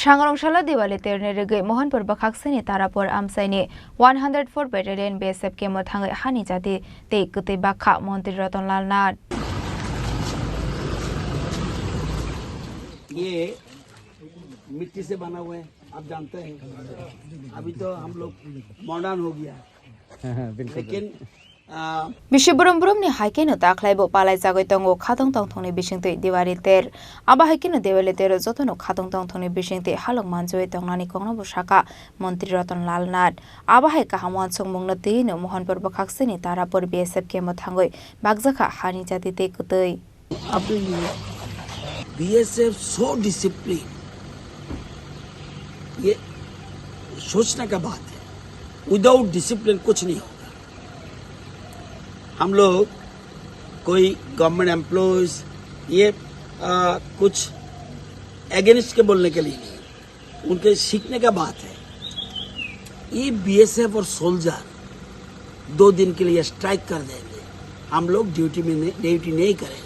Sangrongshalla Diwali Teino Rwgwi Mohanpur Bakhaksini Tarapur Amsaini 104 Battalion BSFCamp Thangwi Hani Chati tei Kwtwi Bagkha Mantri Rtanlal Nath. ये मिट्टी से बना हुआ है, आप जानते हैं। अभी तो हम लोग मॉडर्न हो गया, लेकिन Bishiburumburumni haikeno taklaibo palai jagoi tongo khatong tongthongni bisingtwi Diwali ter aba haikeno Diwali ter jotono khatong tongthongni bisingtwi halok manjoi tongnani kongnobo saka Mantri Rtanlal Nath aba hai kahamwan songmungno Teino Mohanpur Bakhaksini Tarapur BSFCamp Thangwi Bagkha Hani Chati tei Kwtwi. BSF so discipline, ये सोचने का बात है। Without discipline कुछ नहीं होगा। हम लोग कोई गवर्नमेंट एम्प्लॉयज ये कुछ अगेंस्ट के बोलने के लिए नहीं, उनके सीखने का बात है। ये बीएसएफ और सोल्जर 2 दिन के लिए स्ट्राइक कर देंगे, हम लोग ड्यूटी नहीं करेगा।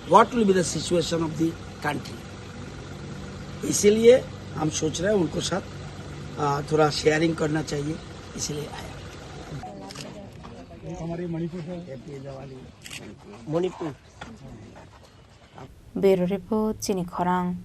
What will be the situation of the country? इसीलिए हम सोच रहे हैं उनको साथ थोड़ा शेयरिंग करना चाहिए, इसलिए आया। हमारे Manipur Bureau Report Chini Khorang.